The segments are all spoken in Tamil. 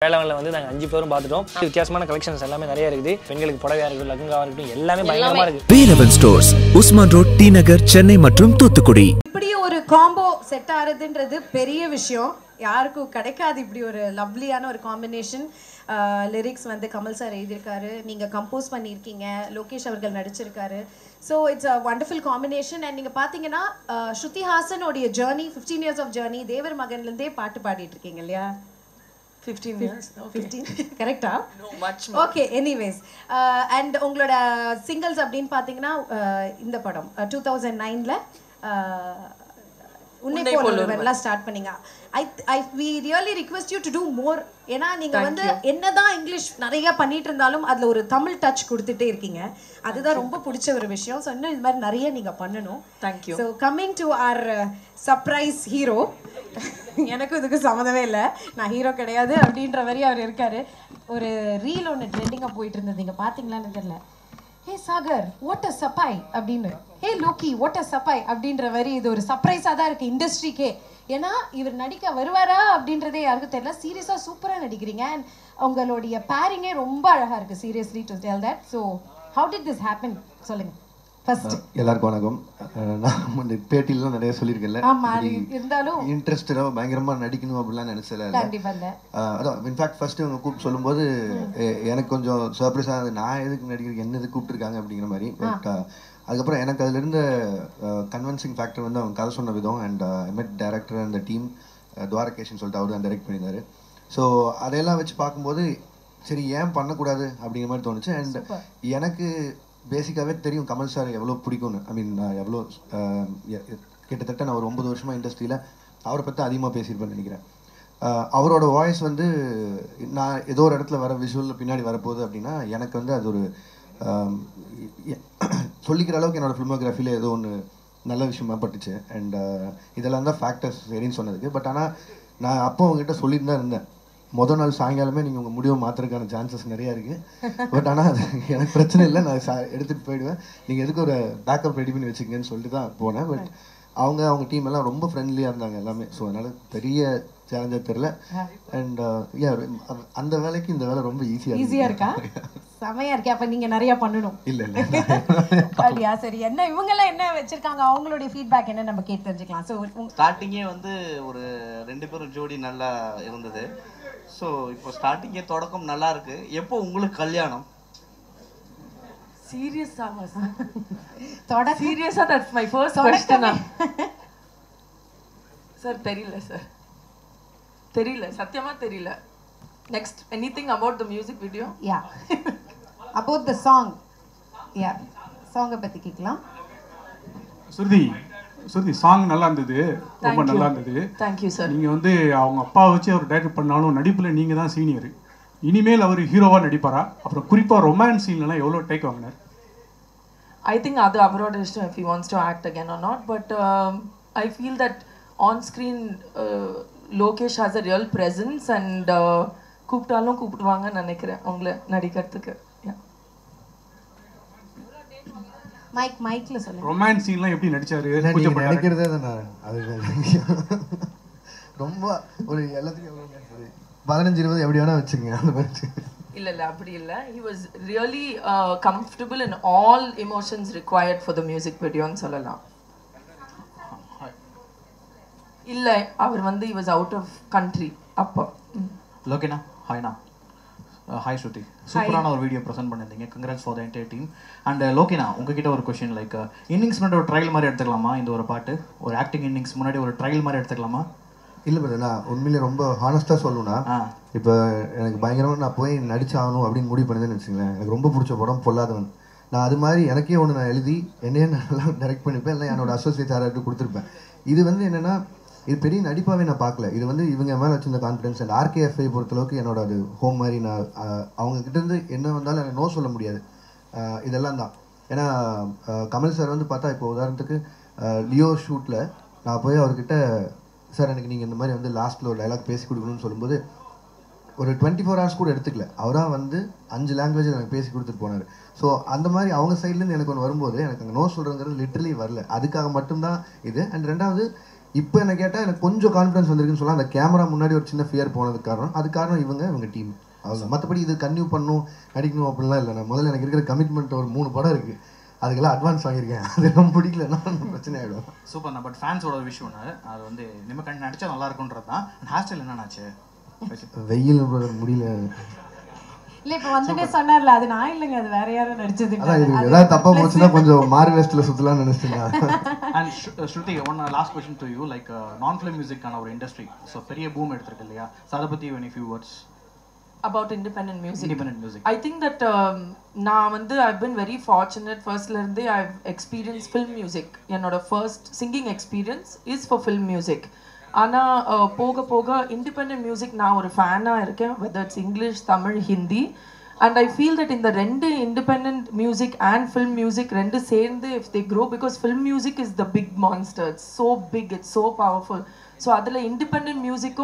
வேளாங்கல்ல வந்து நாங்கள் 5 பேரும் பார்த்துட்டோம். வித்தியாசமான கலெக்ஷன்ஸ் எல்லாமே நிறைய இருக்குது. பெண்களுக்கு புடவையா இருக்கட்டும், லெஹங்காவா இருக்கட்டும், எல்லாமே பயங்கரமா இருக்கு. Velavan stores, Usman road, T Nagar, Chennai மற்றும் தூத்துக்குடி. இப்படி ஒரு காம்போ செட் ஆறதுன்றது பெரிய விஷயம். யாருக்கும் கிடைக்காது இப்படி ஒரு லவ்லியான ஒரு காம்பினேஷன். லிரிக்ஸ் வந்து கமல் சார் எழுதியிருக்காரு, நீங்கள் கம்போஸ் பண்ணியிருக்கீங்க, லோகேஷ் அவர்கள் நடிச்சிருக்காரு. So it's a wonderful combination. And நீங்கள் பார்த்தீங்கன்னா ஸ்ருதி ஹாசனோடைய ஜேர்னி, 15 years ஆஃப் ஜேர்னி, தேவர் மகன்லேருந்தே பாட்டு பாடிட்டு இருக்கீங்க இல்லையா? 15 years. 15 கரெக்டா? No, much more. Okay, anyways. And உங்களோட சிங்கிள்ஸ் அப்படின்னு பார்த்தீங்கன்னா இந்த படம் 2009ல உன்னை போல் ஒருவன்லாம் ஸ்டார்ட் பண்ணீங்க. we really request you to do more. ஏன்னா நீங்க வந்து என்னதான் இங்கிலீஷ் நிறைய பண்ணிட்டு இருந்தாலும் அதுல ஒரு தமிழ் டச் கொடுத்துட்டே இருக்கீங்க. அதுதான் ரொம்ப பிடிச்ச ஒரு விஷயம். ஸோ இன்னும் இது மாதிரி நிறைய நீங்க பண்ணணும். Thank you. So coming to our surprise hero. எனக்கும் இதுக்கு சம்மந்தமே இல்லை, நான் ஹீரோ கிடையாது அப்படின்ற மாதிரி அவர் இருக்காரு. ஒரு ரீல் ஒன்று ட்ரெண்டிங்காக போயிட்டு இருந்தது, நீங்கள் பார்த்தீங்களான்னு தெரியல. ஹே சாகர், வாட் அ சப்பாய் அப்படின்னு, ஹே லோக்கி, வாட் அ சப்பாய் அப்படின்ற மாதிரி இது ஒரு சர்ப்ரைஸாக தான் இருக்குது இண்டஸ்ட்ரிக்கே. ஏன்னா இவர் நடிக்க வருவாரா அப்படின்றதே யாருக்கும் தெரியல. சீரியஸாக சூப்பராக நடிக்கிறீங்க. அண்ட் உங்களுடைய பேரிங்கே ரொம்ப அழகாக இருக்குது. Seriously to tell that. So how did this happen சொல்லுங்கள் ஃபர்ஸ்ட். எல்லாருக்கும் வணக்கம். நான் பேட்டிலாம் நிறைய சொல்லியிருக்கேன்ல, இருந்தாலும் இன்ட்ரெஸ்டடாக பயங்கரமாக நடிக்கணும் அப்படிலாம் நினைச்சல. அதான் இன்ஃபேக்ட் ஃபர்ஸ்ட் இவங்க கூப்பிட்டு சொல்லும்போது எனக்கு கொஞ்சம் சர்ப்ரைஸாக, நான் எதுக்கு நடிக்கிறதுக்கு என்ன எதுக்கு கூப்பிட்டுருக்காங்க அப்படிங்கிற மாதிரி. பட் அதுக்கப்புறம் எனக்கு அதில் இருந்த கன்வின்சிங் ஃபேக்டர் வந்து அவங்க கதை சொன்ன விதம். அண்ட் எம்எட் டைரக்டர் அந்த டீம் துவாரகேஷன் சொல்லிட்டு அவர் தான் டைரக்ட் பண்ணியிருந்தாரு. ஸோ அதையெல்லாம் வச்சு பார்க்கும்போது சரி ஏன் பண்ணக்கூடாது அப்படிங்கிற மாதிரி தோணுச்சு. அண்ட் எனக்கு பேசிக்காகவே தெரியும் கமல் சார் எவ்வளோ பிடிக்கும்னு. ஐ மீன் எவ்வளோ கிட்டத்தட்ட நான் ஒரு 9 வருஷமாக இண்டஸ்ட்ரியில் அவரை பற்றி அதிகமாக பேசியிருப்பேன்னு நினைக்கிறேன். அவரோட வாய்ஸ் வந்து நான் ஏதோ ஒரு இடத்துல வர விஷுவலில் பின்னாடி வரப்போகுது அப்படின்னா எனக்கு வந்து அது ஒரு சொல்லிக்கிற அளவுக்கு என்னோடய ஃபிலிமோகிராஃபியில் ஏதோ ஒன்று நல்ல விஷயமா பட்டுச்சு. அண்ட் இதெல்லாம் தான் ஃபேக்டர்ஸ் சரின்னு சொன்னதுக்கு. பட் ஆனால் நான் அப்போ அவங்ககிட்ட சொல்லிட்டு தான் இருந்தேன், மொதல் நாள் சாயங்காலமே நீங்கள் உங்கள் முடிவை மாற்றுறதுக்கான சான்சஸ் நிறையா இருக்குது. பட் ஆனால் அது எனக்கு பிரச்சனை இல்லை, நான் எடுத்துகிட்டு போயிடுவேன், நீங்கள் எதுக்கு ஒரு பேக்கப் ரெடி பண்ணி வச்சுக்கங்கன்னு சொல்லிட்டு தான் போனேன். பட் அவங்க டீம் எல்லாம் ரொம்ப ஃப்ரெண்ட்லியாக இருந்தாங்க எல்லாமே. ஸோ அதனால் பெரிய சேலஞ்சாக தெரில. அண்ட் அந்த வேலைக்கு இந்த வேலை ரொம்ப ஈஸியாக இருக்கா? செமையா இருக்கே. அப்ப நீங்க நிறைய பண்ணணும். இல்ல அப்படியா? சரி, என்ன இவங்கெல்லாம் என்ன வச்சிருக்காங்க, அவங்களுடைய ஃபீட்பேக் என்ன நம்ம கேட்டு தெரிஞ்சுக்கலாம். ஸோ ஸ்டார்டிங்கே வந்து ஒரு 2 பேரும் ஜோடி நல்லா இருந்தது. ஸோ இப்போ ஸ்டார்டிங்கே தொடக்கம் நல்லா இருக்கு. எப்போ உங்களுக்கு கல்யாணம்? சீரியஸா சீரியஸா that's my first question. Sir தெரியல சத்தியமா தெரியல. Next anything about the music video? Yeah, about the song. Yeah, சாங்கை பத்தி கேட்கலாம். சுருதி சாங் நல்லா இருந்தது, ரொம்ப நல்லா இருந்தது. Thank you sir. நீங்கள் வந்து அவங்க அப்பா வச்சு அவர் டைரக்ட் பண்ணாலும் நடிப்பில் நீங்கள் தான் சீனியர். இனிமேல் அவர் ஹீரோவாக நடிப்பாரா? அப்புறம் குறிப்பாக ரொமான்ஸ் சீன்லாம் எவ்வளோ டேக் வாங்கினார்? ஐ திங்க் அது அவரோட இஷ்டம், if he wants to act again or not. But I feel that on screen Lokesh has a real presence and கூப்பிட்டாலும் கூப்பிடுவாங்கன்னு நினைக்கிறேன் உங்களை நடிக்கிறதுக்கு. மைக்ல சொல்லுங்க. ரொமான்ஸ் சீன்லாம் எப்படி நடிச்சாரு? நினைக்கிறதே தானே அது. ரொம்ப ஒரு எல்லாத்துக்கும் 15-20 எப்படி வேணா வச்சுங்க அந்த மாதிரி. இல்ல அப்படி இல்ல. he was really comfortable in all emotions required for the music video ன்னு சொல்லலாம். இல்ல அவர் வந்து he was out of country அப்போ. லோகேனா, ஹாய்னா. ஹாய் ஸ்ருதி, சூப்பரான ஒரு வீடியோ ப்ரெசென்ட் பண்ணியிருந்தீங்க. Congrats for the entire team. And லோகேனா, உங்ககிட்ட ஒரு கொஸ்டின், லைக் இன்னிங்ஸ் முன்னாடி ஒரு ட்ரையல் மாதிரி எடுத்துக்கலாமா? இந்த ஒரு பாட்டு ஒரு ஆக்டிங் இன்னிங்ஸ் முன்னாடி ஒரு ட்ரையல் மாதிரி எடுத்துக்கலாமா? இல்லை பட் நான் உண்மையிலே ரொம்ப ஹானஸ்ட்டாக சொல்லணும்னா, இப்போ எனக்கு பயங்கரமாக நான் போய் நடிச்சாகணும் அப்படின்னு முடிவு பண்ணதுன்னு வச்சுங்களேன். எனக்கு ரொம்ப பிடிச்ச படம் பொல்லாதவன். நான் அது மாதிரி எனக்கே ஒன்று நான் எழுதி என்னையே நல்லா டைரக்ட் பண்ணிப்பேன், இல்லை என்னோட அசோசியேட் யாராவது கொடுத்துருப்பேன். இது வந்து என்னென்னா, இது பெரிய நடிப்பாகவே நான் பார்க்கல. இது வந்து இவங்க மேலே வச்சிருந்த கான்ஃபிடன்ஸ். அண்ட் RKFஐ பொறுத்தளவுக்கு என்னோட அது ஹோம் மாதிரி. நான் அவங்கக்கிட்டேருந்து என்ன வந்தாலும் எனக்கு நோ சொல்ல முடியாது. இதெல்லாம் தான். ஏன்னா கமல் சார் வந்து பார்த்தா, இப்போ உதாரணத்துக்கு லியோ ஷூட்டில் நான் போய் அவர்கிட்ட, சார் எனக்கு நீங்கள் இந்த மாதிரி வந்து லாஸ்ட்டில் ஒரு டைலாக் பேசி கொடுக்கணும்னு சொல்லும்போது ஒரு 24 hours கூட எடுத்துக்கல. அவராக வந்து 5 லாங்குவேஜ் எனக்கு பேசி கொடுத்துட்டு போனார். ஸோ அந்த மாதிரி அவங்க சைட்லேருந்து எனக்கு ஒன்று வரும்போது எனக்கு அங்கே நோ சொல்கிறேங்கிறது லிட்டரலி வரல. அதுக்காக மட்டும்தான் இது. அண்ட் ரெண்டாவது இப்போ என்ன கேட்டால் எனக்கு கொஞ்சம் கான்ஃபிடன்ஸ் வந்திருக்குன்னு சொல்லலாம். அந்த கேமரா முன்னாடி ஒரு சின்ன ஃபியர் போனதுக்கு காரணம் அது காரணம் இவங்க டீம். அவ்வளோதான். மற்றபடி இது கன்டினியூ பண்ணணும் நடிக்கணும் அப்படிலாம் இல்லை. நான் முதல்ல எனக்கு இருக்கிற கமிட்மெண்ட் ஒரு 3 படம் இருக்குது, அதுக்கெல்லாம் அட்வான்ஸ் வாங்கியிருக்கேன். அது ரொம்ப பிடிக்கலன்னா பிரச்சனை ஆகிடும். சூப்பர் தான். பட் ஃபேன்ஸோட விஷயம் ஒன்று, அது வந்து நம்ம கண்டு நடிச்சா நல்லா இருக்குன்றது தான். ஹேர் ஸ்டைல் என்னன்னாச்சு? வெயில் முடியல. இல்ல இப்ப வந்துட்டே சொன்னார்ல, அது நான் இல்லைங்க, அது வேற யாரும் நடிச்சது. அதான் இது ஏதாவது தப்பா போச்சுன்னா கொஞ்சம் மாறு வேஸ்ட்ல சுத்தலாம்னு நினைச்சிட்டேன். And Shruti, one last question to you. Like நான் ஃபிலிம் மியூசிக்கான ஒரு இண்டஸ்ட்ரி ஸோ பெரிய பூம் எடுத்திருக்கு இல்லையா? ஸோ அதை பற்றி any few words about independent music. I think that I've been very fortunate. Firstly, I've experienced film music. Your first singing experience is for film music. Ana poga independent music na or fan a irukken, whether it's English, Tamil, Hindi, and I feel that in the rendu independent music and film music rendu சேர்ந்து if they grow, because film music is the big monster. It's so big, it's so powerful. So adula independent music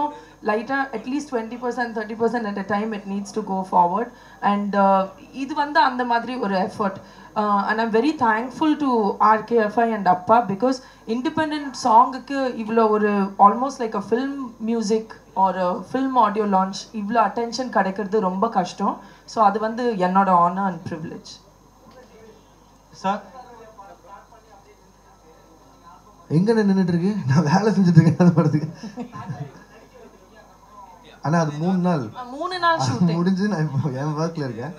lighter at least 20% 30% at a time it needs to go forward, and idu vanda and madri or effort, and I'm very thankful to RKFI and Appa, because independent song ku ivlo or almost like a film music or a film audio launch ivlo attention kadaikiradhu romba kashtam. So adu vandu ennoda honor and privilege. Sir, எங்க நின்றுட்டு இருக்கு? நான் வேலை செஞ்சுட்டு இருக்கேன் அந்த படத்துக்கு. ஆனா அது 3 நாள் ஷூட்டிங் முடிஞ்சு நான் இப்போ என் ஒர்க்ல இருக்கேன்.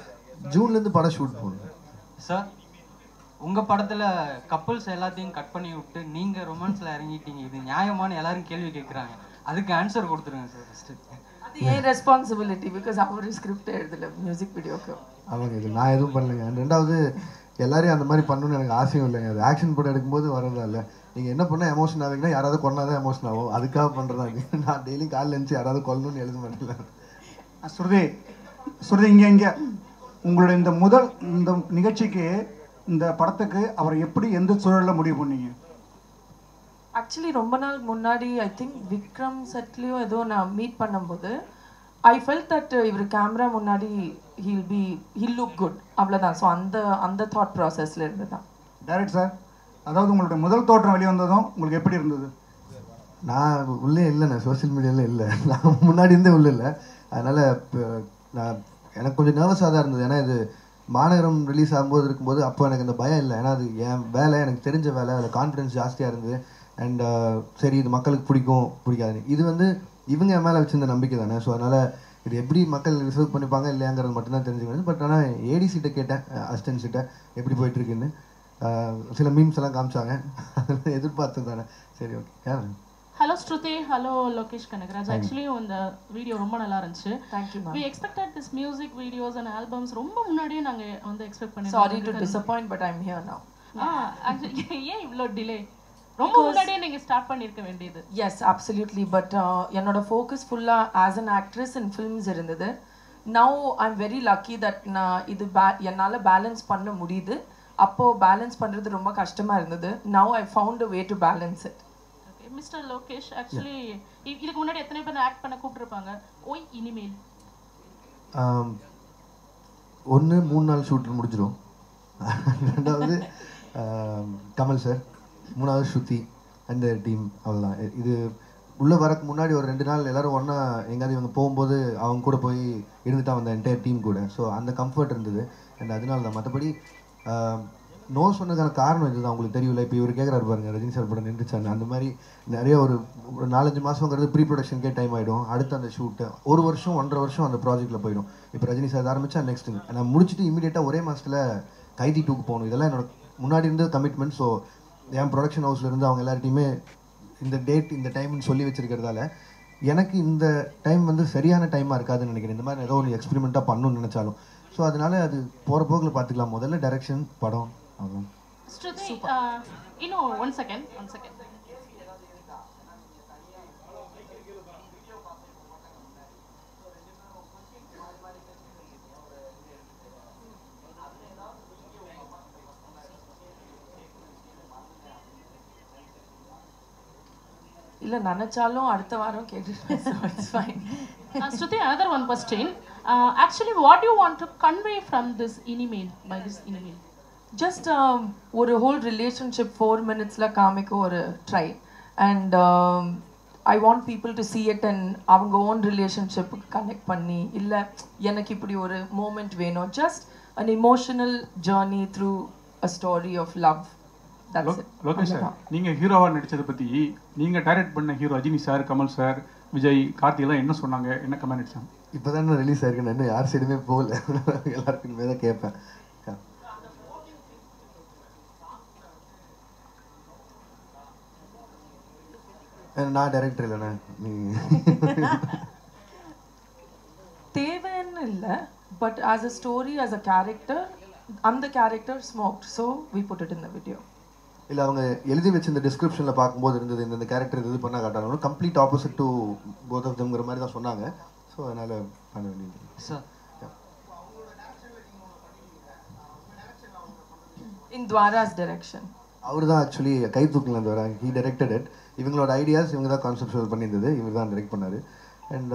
ஜூன்ல இருந்து படம் ஷூட் போறேன். சார், உங்க படத்துல கப்பல்ஸ் எல்லாத்தையும் கட் பண்ணி விட்டு நீங்க ரொமான்ஸ்ல இறங்கிட்டீங்க, இது நியாயமான எல்லாரும் கேள்வி கேட்கறாங்க, அதுக்கு ஆன்சர் கொடுத்துருங்க சார். ஃபர்ஸ்ட் அது ஏன் ரெஸ்பான்சிபிலிட்டி? பிகாஸ் அவர் ஸ்கிரிப்ட் எழுதல மியூசிக் வீடியோக்கு. அவங்க இது நான் எதுவும் பண்ணலைங்க. ரெண்டாவது எல்லாரையும் அந்த மாதிரி பண்ணணும்னு எனக்கு ஆசையும் இல்லைங்க. அது ஆக்ஷன் படம் எடுக்கும்போது வரதா இல்லை. நீங்கள் என்ன பண்ணால் எமோஷன் ஆவீங்கன்னா யாராவது கொண்டாதான் எமோஷன் ஆகும், அதுக்காக பண்ணுறதா இது. நான் டெய்லி காலையில் இருந்துச்சு யாராவது கொல்லணும்னு எழுத மாட்டேன். ஸ்ருதி இங்கே உங்களோட இந்த நிகழ்ச்சிக்கு இந்த படத்துக்கு அவர் எப்படி எந்த சூழலில் முடிவு பண்ணீங்க? ஆக்சுவலி ரொம்ப நாள் முன்னாடி ஐ திங்க் விக்ரம் செட்லேயோ ஏதோ நான் மீட் பண்ணும்போது ஐ ஃபெல்ட் தட் இவர் கேமரா முன்னாடி ஹில் லுக் குட், அவ்வளோதான். ஸோ அந்த தாட் ப்ராசஸில் இருந்து தான். டைரக்ட் சார், அதாவது உங்களோட முதல் தோற்றம் வெளிவந்ததும் உங்களுக்கு எப்படி இருந்தது? நான் உள்ளே இல்லைண்ணே, சோசியல் மீடியாவில் இல்லை. நான் முன்னாடி இருந்தே உள்ளே இல்லை. அதனால் நான் எனக்கு கொஞ்சம் நர்வஸாக தான் இருந்தது. ஏன்னா இது மாநகரம் ரிலீஸ் ஆகும்போது இருக்கும்போது அப்போ எனக்கு அந்த பயம் இல்லை. ஏன்னா அது என் வேலை, எனக்கு தெரிஞ்ச வேலை, அதில் கான்ஃபிடென்ஸ் ஜாஸ்தியாக இருந்தது. அண்ட் சரி இது மக்களுக்கு பிடிக்காது. இது வந்து இவங்க என் மேலே வச்சிருந்த நம்பிக்கை தானே. ஸோ அதனால் இது எப்படி மக்கள் ரிசர்வ் பண்ணிப்பாங்க இல்லையாங்கிறது மட்டும்தான் தெரிஞ்சுக்கணும். பட் ஆனால் ஏடிசிட்ட கேட்டேன், அசிஸ்டன்ட்ஸிட்ட எப்படி போயிட்டுருக்குன்னு. சில மீம்ஸ் எல்லாம் காமிச்சாங்க, அதெல்லாம் எதிர்பார்த்து தானே. சரி, ஓகே. யார்? ஹலோ ஸ்ருதி, ஹலோ லோகேஷ் கனகராஜ். ஆக்சுவலி இந்த வீடியோ ரொம்ப நல்லா இருந்துச்சு. Thank you ma'am. we expected this music videos and albums ரொம்ப முன்னாடியே நாங்க வந்து எக்ஸ்பெக்ட் பண்ணிருந்தோம். Sorry to disappoint, but I'm here now. actually ஏன் இவ்ளோ டிலே? ரொம்ப முன்னாடியே நீங்க ஸ்டார்ட் பண்ணிருக்க வேண்டியது. Yes, absolutely, but என்னோட ஃபோக்கஸ் ஃபுல்லா as an actress in films இருந்தது. Now I'm very lucky that நான் இது என்னால பேலன்ஸ் பண்ண முடியுது. அப்போ பேலன்ஸ் பண்றது ரொம்ப கஷ்டமா இருந்தது. Now I found a way to balance it. Okay, Mr. Lokesh, actually இதுக்கு முன்னாடி எத்தனை பேர் ஆக்ட் பண்ண கூப்பிட்டுருப்பாங்க? ஓய் இனிமேல் 3 நாள் ஷூட் முடிஞ்சிடும். ரெண்டாவது கமல் சார், 3வது ஸ்ருதி அந்த டீம், அவ்வளோதான். இது உள்ளே வரக்கு முன்னாடி ஒரு 2 நாள் எல்லோரும் ஒன்றா எங்கேயாவது இவங்க போகும்போது அவங்க கூட போய் இருந்துட்டா வந்த என்டையர் டீம் கூட. ஸோ அந்த கம்ஃபர்ட் இருந்தது. அண்ட் அதனால தான். மற்றபடி நோ சொன்னதுக்கான காரணம் இதுதான். உங்களுக்கு தெரியல, இப்போ இவர் கேட்குறாரு பாருங்க, ரஜினி சார் படம் நின்றுச்சான்னு. அந்த மாதிரி நிறைய ஒரு 4-5 மாதங்கிறது ப்ரீ ப்ரொடக்ஷனுக்கே டைம் ஆகிடும். அடுத்து அந்த ஷூட்டு 1 வருஷம் 1.5 வருஷம் அந்த ப்ராஜெக்ட்டில் போயிடும். இப்போ ரஜினி சார் ஆரம்பித்தா நெக்ஸ்ட்டு நான் முடிச்சுட்டு இமீடியட்டாக ஒரே மாதத்தில் கைதி 2க்கு போகணும். இதெல்லாம் என்னோட முன்னாடி இருந்து கமிட்மெண்ட். ஸோ என் ப்ரொடக்ஷன் ஹவுஸில் இருந்து அவங்க எல்லார்ட்டையுமே இந்த டேட் இந்த டைம்னு சொல்லி வச்சிருக்கிறதால எனக்கு இந்த டைம் வந்து சரியான டைமாக இருக்காதுன்னு நினைக்கிறேன். இந்த மாதிரி ஏதோ ஒரு எக்ஸ்பெரிமெண்ட்டாக பண்ணணும்னு நினச்சாலும். ஸோ அதனால அது போகிற போக்கில் பார்த்துக்கலாம். முதல்ல டைரக்ஷன், படம், அவ்வளோ. ஸ்ருதி, one second. இல்ல நினைச்சாலும் அடுத்த வாரம் கேட்டுட்டேன். So it's fine. Shruti, another one question. Actually, what do you want to convey from this email, by this email? Just ஒரு whole relationship 4 minutesல காமிக்க ஒரு try. and I want people to see it and அவங்க own relationship connect பண்ணி இல்ல எனக்கு இப்படி ஒரு moment வேணும், just an emotional journey through a story of love. That's it. Lokesh sir, நீங்க ஹீரோவா நடிச்சதை பத்தி நீங்க டைரக்ட் பண்ண hero Rajini sir, Kamal sir, Vijay, Karthik எல்லாம் என்ன சொன்னாங்க, என்ன கமெண்ட் அடிச்சாங்க? இப்போதான் ரிலீஸ் ஆயிருக்கு, நான் இன்னும் யார் சைடுமே போகல, எல்லாருக்குமே தான் கேட்பேன். நான் டைரக்டர் இல்லைண்ணே, நீ தேவைன்னு இல்லை, but as a story, as a character, அந்த character smoked, so we put it in the video. இல்லை, அவங்க எழுதி வச்சு இந்த டிஸ்கிரிப்ஷனில் பார்க்கும்போது இருந்தது இந்த கேரக்டர் இது பண்ண காட்டாலும் complete opposite to both of தம்ங்கிற மாதிரி தான் சொன்னாங்க. ஸோ அதனால் பண்ண வேண்டியது சார். இன் துவாராஸ் டைரக்ஷன் அவர் தான் ஆக்சுவலி கை தூக்கல அந்த ஹீ டைரக்டட் இட். இவங்களோட ஐடியாஸ் இவங்க தான் கான்செப்ட் பண்ணியிருந்தது, இவர் தான் டைரக்ட் பண்ணார். அண்ட்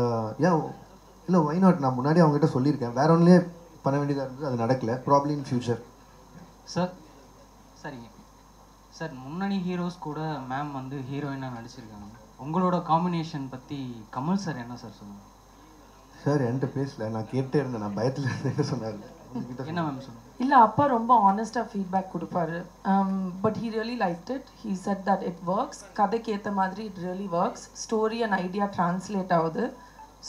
இல்லை வை நாட், நான் முன்னாடி அவங்ககிட்ட சொல்லியிருக்கேன், வேற ஒன்றுலேயே பண்ண வேண்டியதாக இருந்தது, அது நடக்கல. Problem in future. சார் சரிங்க சார், முன்னணி ஹீரோஸ் கூட மேம் வந்து ஹீரோயினாக நடிச்சிருக்காங்க. உங்களோட காம்பினேஷன் பற்றி கமல் சார் என்ன சார் சொன்னாங்க? சார் என்கிட்ட பேசல, நான் கேட்டே இருந்தேன், நான் பயத்தில் இருந்தேன் சொன்னார். என்ன மேம் சொன்னாங்க? இல்லை, அப்பா ரொம்ப ஆனஸ்டாக ஃபீட்பேக் கொடுப்பாரு. But he really like it. He set that it works, கதைக்கு ஏற்ற மாதிரி it really works, story and idea translate ஆகுது.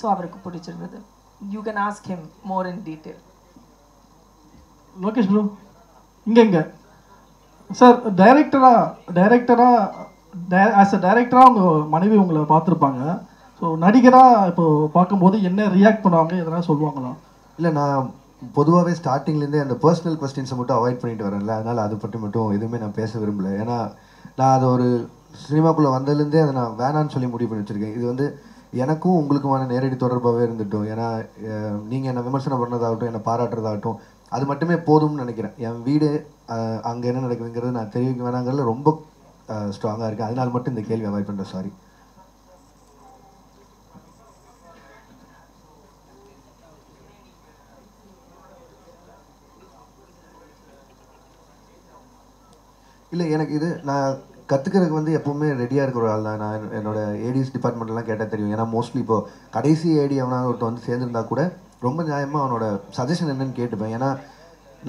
ஸோ அவருக்கு பிடிச்சிருந்தது. You can ask him more in detail. Lokesh bro, இங்கே சார் டைரக்டராக ஆஸ் அ டைரக்டராக உங்கள் மனைவி உங்களை பார்த்துருப்பாங்க. ஸோ நடிகராக இப்போ பார்க்கும்போது என்ன ரியாக்ட் பண்ணுவாங்க, எதனா சொல்லுவாங்களா? இல்லை, நான் பொதுவாகவே ஸ்டார்டிங்லேருந்தே அந்த பர்சனல் கொஸ்டின்ஸை மட்டும் அவாய்ட் பண்ணிட்டு வரேன்ல, அதனால் அதை பற்றி மட்டும் எதுவுமே நான் பேச விரும்பலை. ஏன்னா நான் அது ஒரு சினிமாக்குள்ளே வந்ததுலேருந்தே அதை நான் வேணான்னு சொல்லி முடிவு பண்ணி வச்சுருக்கேன். இது வந்து எனக்கும் உங்களுக்குமான நேரடி தொடர்பாகவே இருந்துட்டோம். ஏன்னா நீங்கள் என்னை விமர்சனம் பண்ணதாகட்டும், என்னை பாராட்டுறதாகட்டும், அது மட்டுமே போதும்னு நினைக்கிறேன். என் வீடு அங்கே என்ன நடக்குதுங்கிறது நான் தெரிவிக்க வேணாங்கிறதுல ரொம்ப ஸ்ட்ராங்காக இருக்குது. அதனால மட்டும் இந்த கேள்வி அவாய்ட் பண்ணுறேன். சாரி. இல்லை, எனக்கு இது நான் கற்றுக்கிறதுக்கு வந்து எப்போவுமே ரெடியாக இருக்கிற ஆள் தான். நான் என்னோட ஏடிஎஸ் டிபார்ட்மெண்ட்லாம் கேட்டால் தெரியும். ஏன்னா மோஸ்ட்லி இப்போ கடைசி ஏடி அவனாக ஒருத்தர் வந்து சேர்ந்துருந்தா கூட ரொம்ப நியாயமாக அவனோட சஜஷன் என்னன்னு கேட்டுப்பேன். ஏன்னா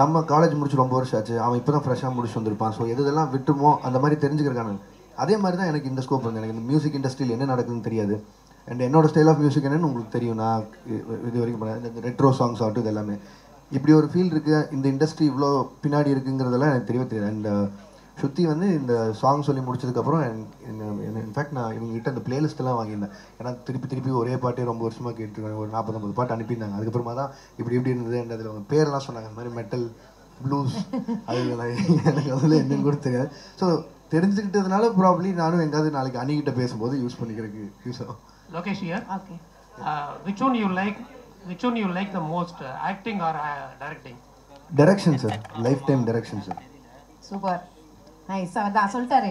நம்ம காலேஜ் முடிச்சு ரொம்ப வருஷம் ஆச்சு, அவன் இப்போ தான் ஃப்ரெஷ்ஷாக முடிச்சு வந்திருப்பான். ஸோ எதெல்லாம் விட்டுமோ அந்த மாதிரி தெரிஞ்சுக்கிறக்கான அதே மாதிரி தான் எனக்கு இந்த ஸ்கோப் வந்து. எனக்கு இந்த மியூசிக் இண்டஸ்ட்ரியில் என்ன நடக்குதுன்னு தெரியாது. அண்ட் என்னோட ஸ்டைல் ஆஃப் மியூசிக் என்னன்னு உங்களுக்கு தெரியும். நான் இது வரைக்கும் பண்ணேன், இந்த ரெட்ரோ சாங்ஸ் ஆகட்டும், இது எல்லாமே இப்படி ஒரு ஃபீல் இருக்குது, இந்த இண்டஸ்ட்ரி இவ்வளோ பின்னாடி இருக்குங்கிறதெல்லாம் எனக்கு தெரியவே தெரியாது. அண்ட் சுற்றி வந்து இந்த சாங் சொல்லி முடிச்சதுக்கப்புறம் இன்ஃபேக்ட் நான் இவங்ககிட்ட அந்த பிளேலிஸ்ட்டெல்லாம் வாங்கியிருந்தேன். ஏன்னா திருப்பி ஒரே பாட்டே ரொம்ப வருஷமாக கேட்டுருக்காங்க. ஒரு 40-50 பாட்டு அனுப்பியிருந்தாங்க. அதுக்கப்புறமா தான் இப்படி இருந்தது அண்ட் அதில் அவங்க பேரெல்லாம் சொன்னாங்க, இந்த மாதிரி மெட்டல், ப்ளூஸ், அது எனக்கு அதில் என்னன்னு கூட தெரியாது. ஸோ தெரிஞ்சுக்கிட்டதுனால ப்ராப்ளி நானும் எங்காவது நாளைக்கு அணிகிட்ட பேசும்போது யூஸ் பண்ணிக்கிறதுக்கு யூஸ் ஆகும். Lokesh here. Okay. Which one you like the most, acting or directing? Direction sir, lifetime direction sir. Super. Nice. அதான் சொல்லிட்டாரு.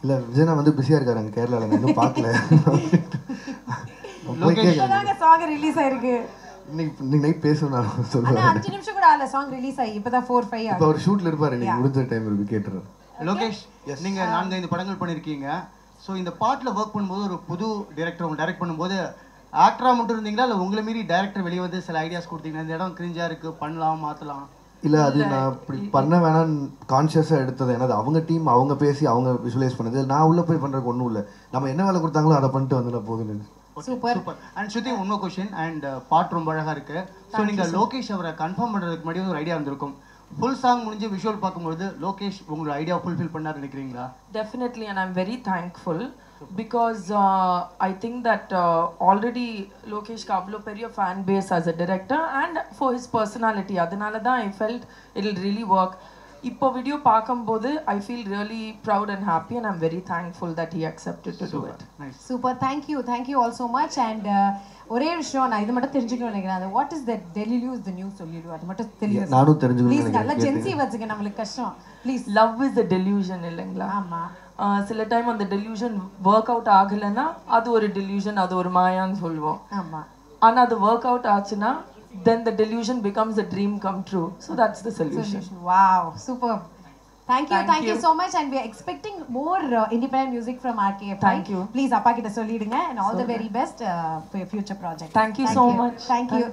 இல்லை, விஜயனா வந்து பிஸியாக இருக்காரு அங்கே கேரளாவில், இன்னும் பார்க்கல. சாங் ரிலீஸ் ஆயிருக்கு. இன்னைக்கு நைட் பேசணும் நான் சொல்லுவேன். 5 நிமிஷம் கூட ஆகல சாங் ரிலீஸ் ஆகி, இப்போதான் 4-5 இப்போ அவர் ஷூட்டில் இருப்பார். இன்னைக்கு முடிஞ்ச டைம் இருக்கு, கேட்டுறேன். லோகேஷ், நீங்கள் 4-5 படங்கள் பண்ணியிருக்கீங்க. ஸோ இந்த பாட்டில் ஒர்க் பண்ணும்போது ஒரு புது டைரக்டர் உங்களை டைரக்ட் பண்ணும்போது ஆக்டராக மட்டும் இருந்தீங்களா, இல்லை உங்களை மீறி டைரக்டர் வெளியே வந்து சில ஐடியாஸ் கொடுத்தீங்கன்னா இந்த இடம் கிரிஞ்சாக இருக்குது, பண்ணலாம், மாற்றலாம்? இல்லை, அது நான் இப்படி பண்ண வேணான்னு கான்ஷியஸாக எடுத்தது. ஏன்னா அவங்க டீம் அவங்க பேசி அவங்க விஷுவலைஸ் பண்ணது. நான் உள்ளே போய் பண்ணுறதுக்கு ஒன்றும் இல்லை. நம்ம என்ன வேலை கொடுத்தாங்களோ அதை பண்ணிட்டு வந்துட போகுதுன்னு. சூப்பர். அண்ட் ஸ்ருதி, இன்னொரு கொஸ்டின். அண்ட் பாட்டு ரொம்ப அழகாக இருக்குது. ஸோ நீங்கள் லோகேஷ் அவரை கன்ஃபார்ம் பண்ணுறதுக்கு முன்னாடி ஒரு ஐடியா இருந்திருக்கும். ஃபுல் சாங் முடிஞ்சு விஷுவல் பார்க்கும்போது லோகேஷ் உங்களோட ஐடியா ஃபுல்ஃபில் பண்ணார் நினைக்கிறீங்களா? Definitely, and I'm very thankful because I think that already Lokesh ka avlo periya fan base as a director and for his personality, adanala da I felt it'll really work. இப்போ வீடியோ பார்க்கும்போது I feel really proud and happy and I'm very thankful that he accepted to do it. Super. Thank you all so much. And ஒரே விஷயம் நான் இது மட்டும் தெரிஞ்சுக்கணும்னு நினைக்கிறேன். What is that டெலிலு is the new சொல்லிடு, அது மட்டும் தெரியும். நானும் தெரிஞ்சுக்கணும் ப்ளீஸ். நல்ல ஜென்சி வச்சுக்க, நம்மளுக்கு கஷ்டம். Please. Love is a delusion இல்லைங்களா? ஆமா. சில டைம் அந்த டெலியூஷன் ஒர்க் அவுட் ஆகலைன்னா அது ஒரு டெலியூஷன், அது ஒரு மாயான்னு சொல்லுவோம். ஆமா. ஆனால் அது ஒர்க் அவுட் ஆச்சுன்னா then the delusion becomes a dream come true. So that's the solution. Wow, superb. Thank Thank you you. so much, and we are expecting more independent music from RKFI. Thank you. Please, appa kitta sollidunga, and all So the very best for your future project. Thank you so much. Thank you.